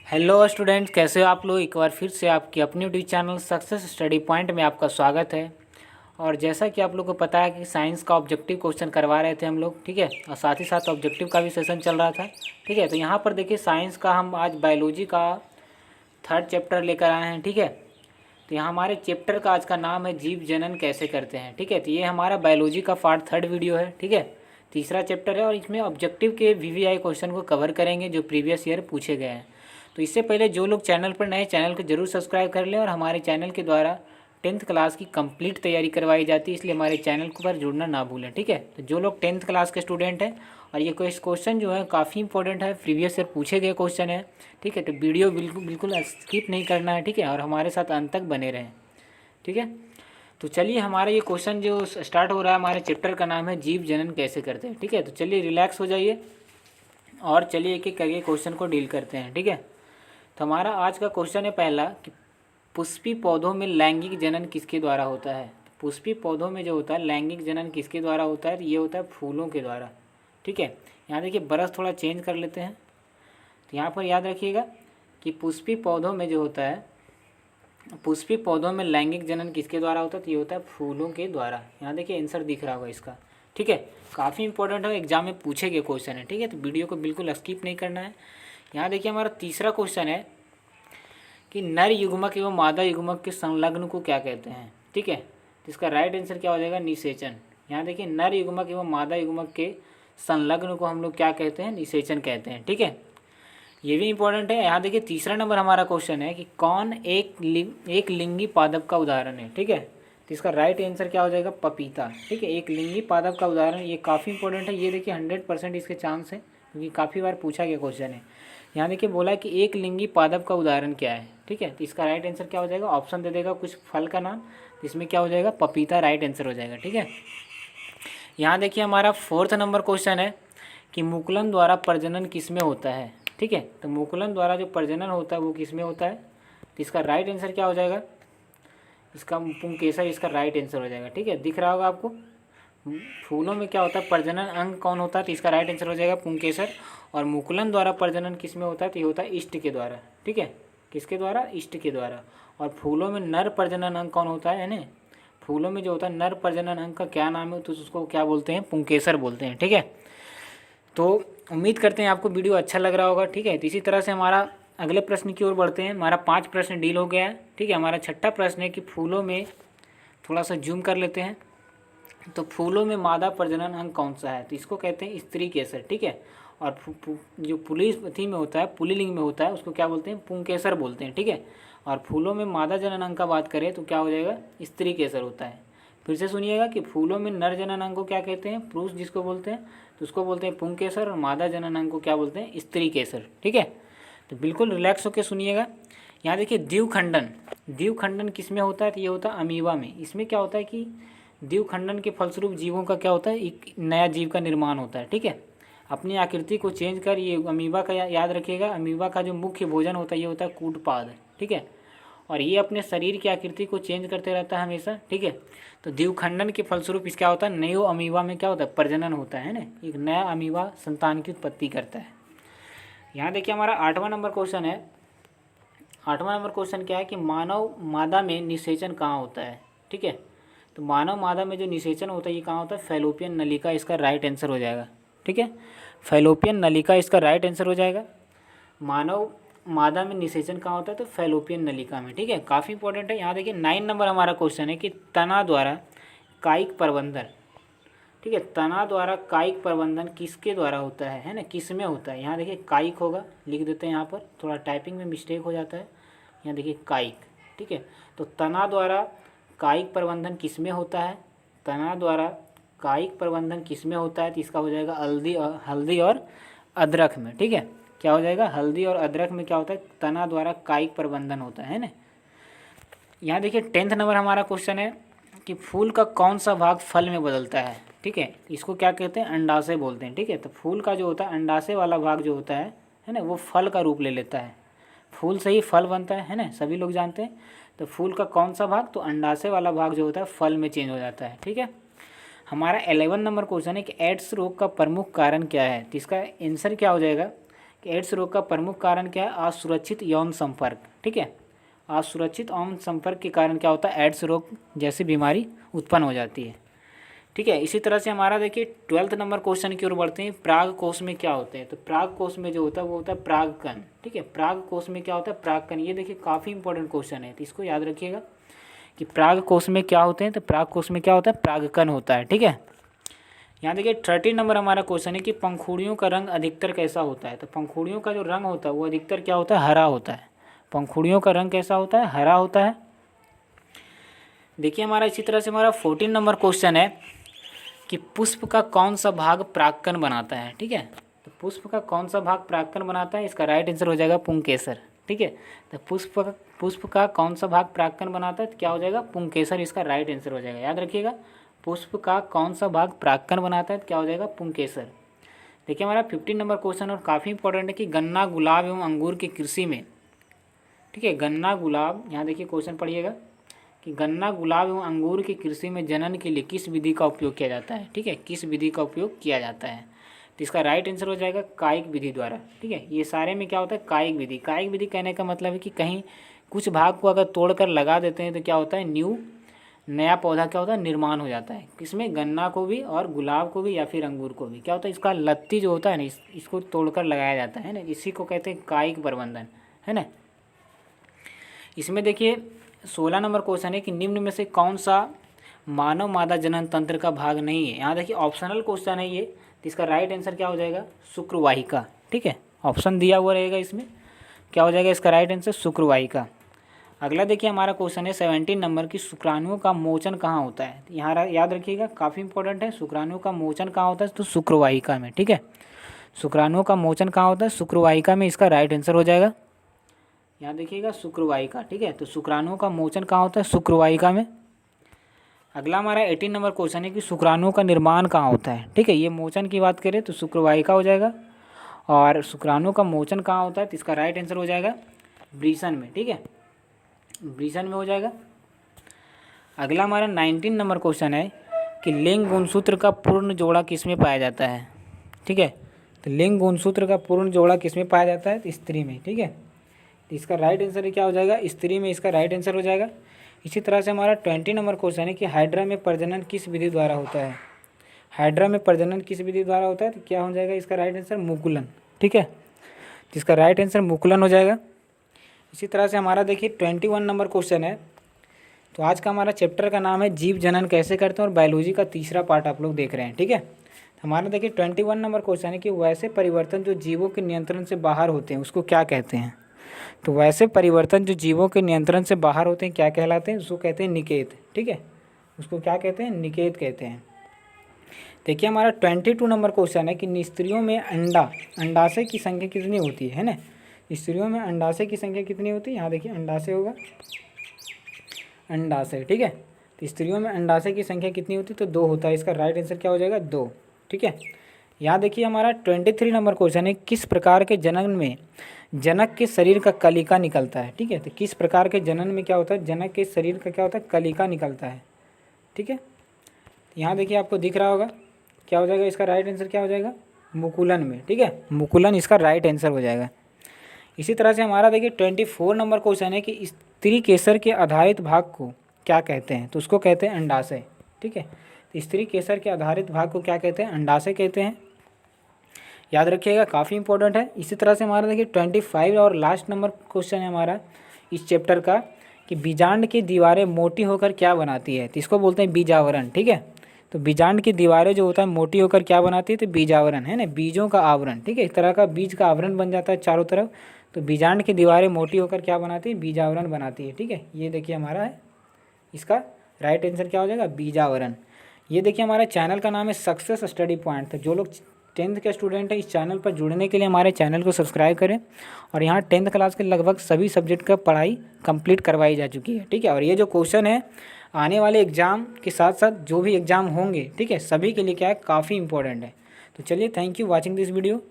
Hello students, कैसे हो आप लोग। एक बार फिर से आपकी अपनी YouTube channel success study point में आपका स्वागत है। और जैसा कि आप लोग को पता है कि साइंस का ऑब्जेक्टिव क्वेश्चन करवा रहे थे हम लोग, ठीक है, और साथ ही साथ ऑब्जेक्टिव का भी सेशन चल रहा था, ठीक है। तो यहाँ पर देखिए साइंस का हम आज बायोलॉजी का थर्ड चैप्टर लेकर आए हैं, ठीक है। तो यहाँ हमारे चैप्टर का आज का नाम है जीव जनन कैसे करते हैं, ठीक है। तो ये हमारा बायोलॉजी का पार्ट थर्ड वीडियो है, ठीक है। तीसरा चैप्टर है और इसमें ऑब्जेक्टिव के वीवीआई क्वेश्चन को कवर करेंगे जो प्रीवियस ईयर पूछे गए हैं। तो इससे पहले जो लोग चैनल पर नए, चैनल को जरूर सब्सक्राइब कर लें। और हमारे चैनल के द्वारा 10th क्लास की कंप्लीट तैयारी करवाई जाती है, इसलिए हमारे चैनल को पर जुड़ना ना भूलें, ठीक है। तो जो लोग 10th क्लास के स्टूडेंट हैं, और ये क्वेश्चन जो है काफ़ी इंपॉर्टेंट है, प्रीवियस ईयर पूछे गए क्वेश्चन है, ठीक है। तो वीडियो बिल्कुल स्किप नहीं करना है, ठीक है, और हमारे साथ अंत तक बने रहें, ठीक है। तो चलिए हमारा ये क्वेश्चन जो स्टार्ट हो रहा है, हमारे चैप्टर का नाम है जीव जनन कैसे करते हैं, ठीक है। तो चलिए रिलैक्स हो जाइए और चलिए एक एक करके क्वेश्चन को डील करते हैं, ठीक है। तो हमारा आज का क्वेश्चन है पहला कि पुष्पी पौधों में लैंगिक जनन किसके द्वारा होता है। पुष्पी पौधों में जो होता है लैंगिक जनन किसके द्वारा होता है, तो ये होता है फूलों के द्वारा, ठीक है। यहाँ देखिए ब्रश थोड़ा चेंज कर लेते हैं। तो यहाँ पर याद रखिएगा कि पुष्पी पौधों में जो होता है, पुष्पी पौधों में लैंगिक जनन किसके द्वारा होता है, तो ये होता है फूलों के द्वारा। यहाँ देखिए आंसर दिख रहा होगा इसका, ठीक है। काफ़ी इंपॉर्टेंट है, एग्जाम में पूछे गए क्वेश्चन है, ठीक है। तो वीडियो को बिल्कुल स्किप नहीं करना है। यहाँ देखिए हमारा तीसरा क्वेश्चन है कि नर युग्मक एवं मादा युग्मक के संलग्न को क्या कहते हैं, ठीक है। तो इसका राइट आंसर क्या हो जाएगा, निषेचन। यहाँ देखिए नर युग्मक एवं मादा युग्मक के संलग्न को हम लोग क्या कहते हैं, निषेचन कहते हैं, ठीक है। ये भी इंपॉर्टेंट है। यहाँ देखिए तीसरा नंबर हमारा क्वेश्चन है कि कौन एक लिंगी पादप का उदाहरण है, ठीक है। तो इसका राइट आंसर क्या हो जाएगा, पपीता, ठीक है। एक लिंगी पादप का उदाहरण, ये काफ़ी इंपॉर्टेंट है। ये देखिए 100% इसके चांस है, क्योंकि काफ़ी बार पूछा गया क्वेश्चन है। यहाँ देखिए बोला कि एक लिंगी पादप का उदाहरण क्या है, ठीक है। तो इसका राइट आंसर क्या हो जाएगा, ऑप्शन दे देगा कुछ फल का नाम, तो इसमें क्या हो जाएगा, पपीता राइट आंसर हो जाएगा, ठीक है। यहाँ देखिए हमारा फोर्थ नंबर क्वेश्चन है कि मुकुलन द्वारा प्रजनन किस में होता है, ठीक है। तो मुकुलन द्वारा जो प्रजनन होता है वो किस में होता है, तो इसका राइट आंसर क्या हो जाएगा, इसका पुंकेसर इसका राइट आंसर हो जाएगा, ठीक है। दिख रहा होगा आपको। फूलों में क्या होता है, प्रजनन अंग कौन होता है, तो इसका राइट आंसर हो जाएगा पुंकेसर। और मुकुलन द्वारा प्रजनन किस में होता है, तो ये होता है इष्ट के द्वारा, ठीक है। किसके द्वारा, इष्ट के द्वारा। और फूलों में नर प्रजनन अंग कौन होता है ना, फूलों में जो होता है नर प्रजनन अंग का क्या नाम है, तो उसको क्या बोलते हैं, पुंकेसर बोलते हैं, ठीक है। तो उम्मीद करते हैं आपको वीडियो अच्छा लग रहा होगा, ठीक है। तो इसी तरह से हमारा अगले प्रश्न की ओर बढ़ते हैं। हमारा 5 प्रश्न डील हो गया है, ठीक है। हमारा छठा प्रश्न है कि फूलों में, थोड़ा सा जूम कर लेते हैं, तो फूलों में मादा प्रजनन अंग कौन सा है, तो इसको कहते हैं स्त्री केसर, ठीक है। और जो पुल्लिंग में होता है, पुल्लिंग में होता है, उसको क्या बोलते हैं, पुंकेसर बोलते हैं, ठीक है। और फूलों में मादा जनन अंग का बात करें तो क्या हो जाएगा, स्त्री केसर होता है। फिर से सुनिएगा कि फूलों में नर जनन अंग को क्या कहते हैं, पुरुष जिसको बोलते हैं, तो उसको बोलते हैं पुंकेसर। और मादा जनन अंग को क्या बोलते हैं, स्त्री केसर, ठीक है। तो बिल्कुल रिलैक्स होकर सुनिएगा। यहाँ देखिए द्विखंडन, द्विखंडन किस में होता है, तो ये होता है अमीबा में। इसमें क्या होता है कि द्विखंडन के फलस्वरूप जीवों का क्या होता है, एक नया जीव का निर्माण होता है, ठीक है। अपनी आकृति को चेंज कर, ये अमीबा का याद रखिएगा, अमीबा का जो मुख्य भोजन होता है ये होता है कूटपाद, ठीक है। और ये अपने शरीर की आकृति को चेंज करते रहता है हमेशा, ठीक है। तो द्विखंडन के फलस्वरूप इस क्या होता है, नयो अमीबा में क्या होता है, प्रजनन होता है ना, एक नया अमीबा संतान की उत्पत्ति करता है। यहाँ देखिए हमारा 8वां नंबर क्वेश्चन है। 8वां नंबर क्वेश्चन क्या है कि मानव मादा में निषेचन कहाँ होता है, ठीक है। तो मानव मादा में जो निषेचन होता है ये कहाँ होता है, फैलोपियन नलिका इसका राइट आंसर हो जाएगा, ठीक है। फैलोपियन नलिका इसका राइट आंसर हो जाएगा। मानव मादा में निषेचन कहाँ होता है, तो फैलोपियन नलिका में, ठीक है। काफ़ी इंपॉर्टेंट है। यहाँ देखिए 9 नंबर हमारा क्वेश्चन है कि तना द्वारा कायिक प्रबंधन, ठीक है। तना द्वारा कायिक प्रबंधन किसके द्वारा होता है ना, किस में होता है। यहाँ देखिए कायिक होगा, लिख देते हैं, यहाँ पर थोड़ा टाइपिंग में मिस्टेक हो जाता है। यहाँ देखिए कायिक, ठीक है। तो तना द्वारा कायिक प्रबंधन किस में होता है, तना द्वारा कायिक प्रबंधन किस में होता है, तो इसका हो जाएगा हल्दी और अदरक में, ठीक है। क्या हो जाएगा, हल्दी और अदरक में क्या होता है, तना द्वारा कायिक प्रबंधन होता है ना। यहाँ देखिए 10th नंबर हमारा क्वेश्चन है कि फूल का कौन सा भाग फल में बदलता है, ठीक है। इसको क्या कहते हैं, अंडाशय बोलते हैं, ठीक है। तो फूल का जो होता है अंडाशय वाला भाग जो होता है ना, वो फल का रूप ले लेता है। फूल से ही फल बनता है ना, सभी लोग जानते हैं। तो फूल का कौन सा भाग, तो अंडाशय वाला भाग जो होता है फल में चेंज हो जाता है, ठीक है। हमारा 11 नंबर क्वेश्चन है कि एड्स रोग का प्रमुख कारण क्या है, तो इसका आंसर क्या हो जाएगा कि एड्स रोग का प्रमुख कारण क्या है? असुरक्षित यौन संपर्क। ठीक है, असुरक्षित यौन संपर्क के कारण क्या होता है? एड्स रोग जैसी बीमारी उत्पन्न हो जाती है। ठीक है, इसी तरह से हमारा देखिए 12 नंबर क्वेश्चन की ओर बढ़ते हैं। प्राग कोश में क्या होते हैं? तो प्राग कोश में जो होता है वो होता है प्रागकण। ठीक है, प्राग कोश में क्या होता है? प्रागकण। ये देखिए काफ़ी इंपॉर्टेंट क्वेश्चन है, तो इसको याद रखिएगा कि प्राग कोश में क्या होते हैं? तो प्राग कोश में क्या होता है? प्रागकण होता है। ठीक है, यहाँ देखिए 13 नंबर हमारा क्वेश्चन है कि पंखुड़ियों का रंग अधिकतर कैसा होता है? तो पंखुड़ियों का जो रंग होता है वो अधिकतर क्या होता है? हरा होता है। पंखुड़ियों का रंग कैसा होता है? हरा होता है। देखिए हमारा इसी तरह से हमारा 14 नंबर क्वेश्चन है कि पुष्प का कौन सा भाग परागकण बनाता है? ठीक है, तो पुष्प का कौन सा भाग परागकण बनाता है? इसका राइट आंसर हो जाएगा पुंकेसर। ठीक है, तो पुष्प का कौन सा भाग परागकण बनाता है? तो क्या हो जाएगा? पुंकेसर इसका राइट आंसर हो जाएगा। याद रखिएगा, पुष्प का कौन सा भाग परागकण बनाता है? तो क्या हो जाएगा? पुंकेसर। देखिए हमारा 15 नंबर क्वेश्चन और काफ़ी इंपॉर्टेंट है कि गन्ना, गुलाब एवं अंगूर की कृषि में, ठीक है, गन्ना गुलाब, यहाँ देखिए क्वेश्चन पढ़िएगा कि गन्ना, गुलाब एवं अंगूर की कृषि में जनन के लिए किस विधि का उपयोग किया जाता है? ठीक है, किस विधि का उपयोग किया जाता है? तो इसका राइट आंसर हो जाएगा कायिक विधि द्वारा। ठीक है, ये सारे में क्या होता है? कायिक विधि। कायिक विधि कहने का मतलब है कि कहीं कुछ भाग को अगर तोड़कर लगा देते हैं तो क्या होता है? नया पौधा क्या होता है? निर्माण हो जाता है। किसमें? गन्ना को भी और गुलाब को भी या फिर अंगूर को भी। क्या होता है? इसका लत्ती जो होता है ना, इसको तोड़कर लगाया जाता है ना, इसी को कहते हैं कायिक प्रबंधन, है ना। इसमें देखिए 16 नंबर क्वेश्चन है कि निम्न में से कौन सा मानव मादा जनन तंत्र का भाग नहीं है? यहाँ देखिए ऑप्शनल क्वेश्चन है ये, तो इसका राइट आंसर क्या हो जाएगा? शुक्रवाहिका। ठीक है, ऑप्शन दिया हुआ रहेगा इसमें, क्या हो जाएगा इसका राइट आंसर? शुक्रवाहिका। अगला देखिए हमारा क्वेश्चन है 17 नंबर की शुक्राणुओं का मोचन कहाँ होता है? यहाँ याद रखिएगा, काफ़ी इंपॉर्टेंट है। शुक्राणुओं का मोचन कहाँ होता है? तो शुक्रवाहिका में। ठीक है, शुक्राणुओं का मोचन कहाँ होता है? शुक्रवाहिका में, इसका राइट आंसर हो जाएगा। यहाँ देखिएगा शुक्रवाहिका। ठीक है, तो शुक्राणुओं का मोचन कहाँ होता है? शुक्रवाहिका में। अगला हमारा 18 नंबर क्वेश्चन है कि शुक्राणुओं का निर्माण कहाँ होता है? ठीक है, ये मोचन की बात करें तो शुक्रवाहिका हो जाएगा, और शुक्राणुओं का मोचन कहाँ होता है? तो इसका राइट आंसर हो जाएगा वृषण में। ठीक है, वृषण में हो जाएगा। अगला हमारा 19 नंबर क्वेश्चन है कि लिंग गुणसूत्र का पूर्ण जोड़ा किसमें पाया जाता है? ठीक है, तो लिंग गुणसूत्र का पूर्ण जोड़ा किसमें पाया जाता है? तो स्त्री में। ठीक है, तो इसका राइट आंसर क्या हो जाएगा? स्त्री में, इसका राइट आंसर हो जाएगा। इसी तरह से हमारा 20 नंबर क्वेश्चन है कि हाइड्रा में प्रजनन किस विधि द्वारा होता है? हाइड्रा में प्रजनन किस विधि द्वारा होता है? तो क्या हो जाएगा इसका राइट आंसर? मुकुलन। ठीक है, तो इसका राइट आंसर मुकुलन हो जाएगा। इसी तरह से हमारा देखिए 21 नंबर क्वेश्चन है। तो आज का हमारा चैप्टर का नाम है जीव जनन कैसे करते हैं, और बायोलॉजी का तीसरा पार्ट आप लोग देख रहे हैं। ठीक है, हमारा देखिए 21 नंबर क्वेश्चन है कि वैसे परिवर्तन जो जीवों के नियंत्रण से बाहर होते हैं उसको क्या कहते हैं? तो वैसे परिवर्तन जो जीवों के नियंत्रण से बाहर होते हैं क्या कहलाते हैं? उसको कहते हैं निषेध। ठीक है, उसको क्या कहते हैं? निषेध कहते हैं। देखिए हमारा 22 नंबर क्वेश्चन है कि स्त्रियों में अंडाशय की संख्या कितनी होती है ना? स्त्रियों में अंडाशय की संख्या कितनी होती है? यहाँ देखिए अंडाशय होगा, अंडाशय। ठीक है, तो स्त्रियों में अंडाशय की संख्या कितनी होती है? तो 2 होता है। इसका राइट आंसर क्या हो जाएगा? 2। ठीक है, यहाँ देखिए हमारा 23 नंबर क्वेश्चन है किस प्रकार के जनन में जनक के शरीर का कलिका निकलता है? ठीक है, तो किस प्रकार के जनन में क्या होता है? जनक के शरीर का क्या होता है? कलिका निकलता है। ठीक है, यहाँ देखिए आपको दिख रहा होगा, क्या हो जाएगा इसका राइट आंसर? क्या हो जाएगा? मुकुलन में। ठीक है, मुकुलन इसका राइट आंसर हो जाएगा। इसी तरह से हमारा देखिए 24 नंबर क्वेश्चन है कि स्त्री केसर के आधारित भाग को क्या कहते हैं? तो उसको कहते हैं अंडाशय। ठीक है, तो स्त्री केसर के आधारित भाग को क्या कहते हैं? अंडाशय कहते हैं। याद रखिएगा, काफ़ी इंपॉर्टेंट है। इसी तरह से हमारा देखिए 25 और लास्ट नंबर क्वेश्चन है हमारा इस चैप्टर का कि बीजांड की दीवारें मोटी होकर क्या बनाती है? तो इसको बोलते हैं बीजावरण। ठीक है, तो बीजांड की दीवारें जो होता है मोटी होकर क्या बनाती है? तो बीजावरण, है ना, बीजों का आवरण। ठीक है, इस तरह का बीज का आवरण बन जाता है चारों तरफ। तो बीजांड की दीवारें मोटी होकर क्या बनाती है? बीजावरण बनाती है। ठीक है, ये देखिए हमारा है, इसका राइट आंसर क्या हो जाएगा? बीजावरण। ये देखिए हमारे चैनल का नाम है सक्सेस स्टडी पॉइंट। तो जो लोग 10th के स्टूडेंट हैं इस चैनल पर जुड़ने के लिए हमारे चैनल को सब्सक्राइब करें। और यहाँ 10th क्लास के लगभग सभी सब्जेक्ट का पढ़ाई कंप्लीट करवाई जा चुकी है। ठीक है, और ये जो क्वेश्चन है आने वाले एग्ज़ाम के साथ साथ जो भी एग्ज़ाम होंगे, ठीक है, सभी के लिए क्या है? काफ़ी इंपॉर्टेंट है। तो चलिए, thank you watching this video.